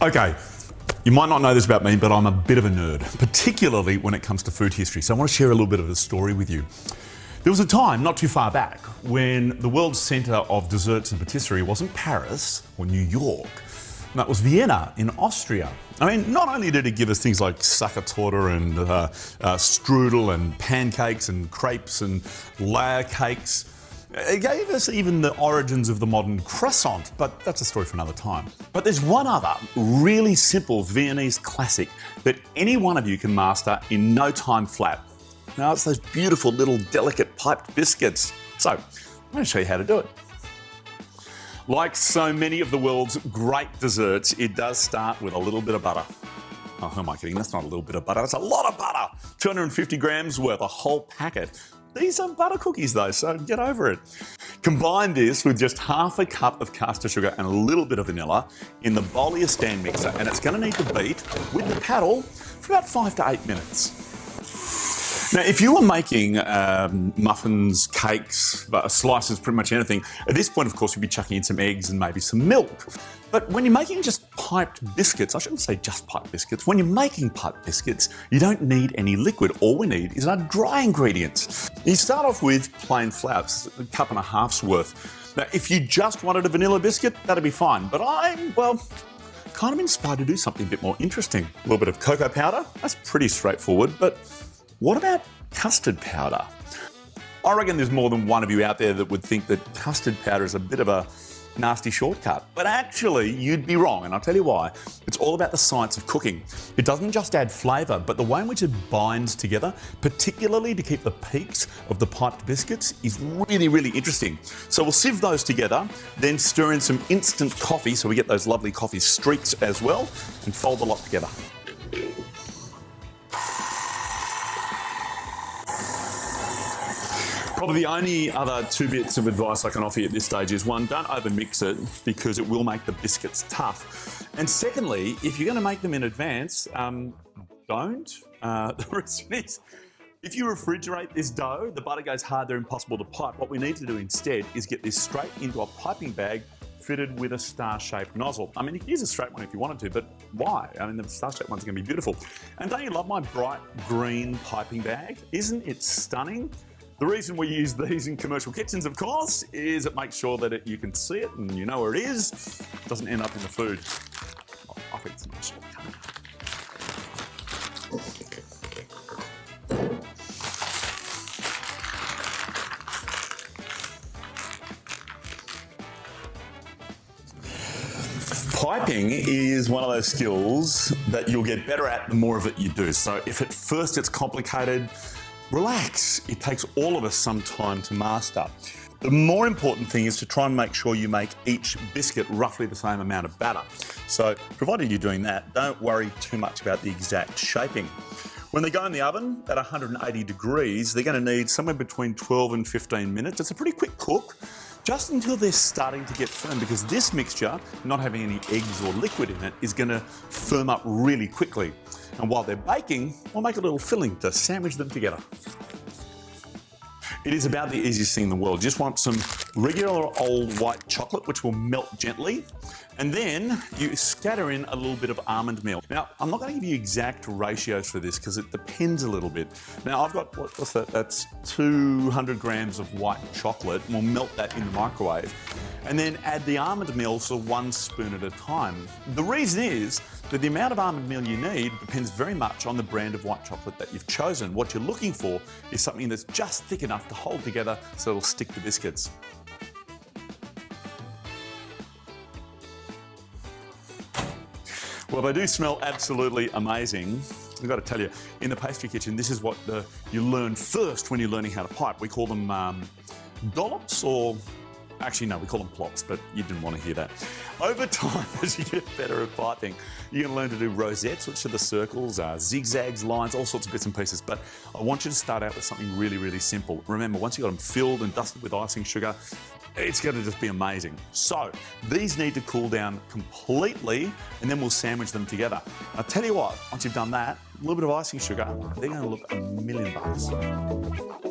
Okay, you might not know this about me, but I'm a bit of a nerd, particularly when it comes to food history. So I want to share a little bit of a story with you. There was a time not too far back when the world's centre of desserts and patisserie wasn't Paris or New York. That was Vienna in Austria. I mean, not only did it give us things like Sachertorte and strudel and pancakes and crepes and layer cakes, it gave us even the origins of the modern croissant, but that's a story for another time. But there's one other really simple Viennese classic that any one of you can master in no time flat. Now, it's those beautiful little delicate piped biscuits. So, I'm going to show you how to do it. Like so many of the world's great desserts, it does start with a little bit of butter. Oh, who am I kidding? That's not a little bit of butter, that's a lot of butter. 250 grams worth, a whole packet. These are butter cookies though, so get over it. Combine this with just half a cup of caster sugar and a little bit of vanilla in the bowl of your stand mixer, and it's going to need to beat with the paddle for about 5 to 8 minutes. Now, if you were making muffins, cakes, slices, pretty much anything, at this point, of course, you'd be chucking in some eggs and maybe some milk. But when you're making just piped biscuits, I shouldn't say just piped biscuits, when you're making piped biscuits, you don't need any liquid. All we need is our dry ingredients. You start off with plain flour, a cup and a half's worth. Now, if you just wanted a vanilla biscuit, that'd be fine. But I'm, well, kind of inspired to do something a bit more interesting. A little bit of cocoa powder, that's pretty straightforward, but what about custard powder? I reckon there's more than one of you out there that would think that custard powder is a bit of a nasty shortcut. But actually, you'd be wrong, and I'll tell you why. It's all about the science of cooking. It doesn't just add flavour, but the way in which it binds together, particularly to keep the peaks of the piped biscuits, is really, really interesting. So we'll sieve those together, then stir in some instant coffee so we get those lovely coffee streaks as well, and fold the lot together. Probably the only other 2 bits of advice I can offer you at this stage is, one, don't overmix it because it will make the biscuits tough. And secondly, if you're going to make them in advance, don't. The reason is, if you refrigerate this dough, the butter goes hard, they're impossible to pipe. What we need to do instead is get this straight into a piping bag fitted with a star-shaped nozzle. I mean, you can use a straight one if you wanted to, but why? I mean, the star-shaped ones are going to be beautiful. And don't you love my bright green piping bag? Isn't it stunning? The reason we use these in commercial kitchens, of course, is it makes sure that you can see it and you know where it is. It doesn't end up in the food. Oh, I think it's a nice shortcut. Piping is one of those skills that you'll get better at the more of it you do. So if at first it's complicated, relax. It takes all of us some time to master. The more important thing is to try and make sure you make each biscuit roughly the same amount of batter. So provided you're doing that, don't worry too much about the exact shaping. When they go in the oven at 180 degrees, they're going to need somewhere between 12 and 15 minutes. It's a pretty quick cook, just until they're starting to get firm, because this mixture, not having any eggs or liquid in it, is going to firm up really quickly. And while they're baking, we'll make a little filling to sandwich them together. It is about the easiest thing in the world. You just want some regular old white chocolate, which will melt gently. And then you scatter in a little bit of almond meal. Now, I'm not going to give you exact ratios for this because it depends a little bit. Now, I've got, what's that? That's 200 grams of white chocolate. And we'll melt that in the microwave. And then add the almond meal, so 1 spoon at a time. The reason is that the amount of almond meal you need depends very much on the brand of white chocolate that you've chosen. What you're looking for is something that's just thick enough to hold together so it'll stick to biscuits. Well, they do smell absolutely amazing. I've got to tell you, in the pastry kitchen, this is what you learn first when you're learning how to pipe. We call them dollops, or actually no, we call them plops, but you didn't want to hear that. Over time, as you get better at piping, you're going to learn to do rosettes, which are the circles, zigzags, lines, all sorts of bits and pieces. But I want you to start out with something really, really simple. Remember, once you've got them filled and dusted with icing sugar, It's going to just be amazing. So these need to cool down completely, and then we'll sandwich them together. I'll tell you what, once you've done that, a little bit of icing sugar, they're going to look $1,000,000.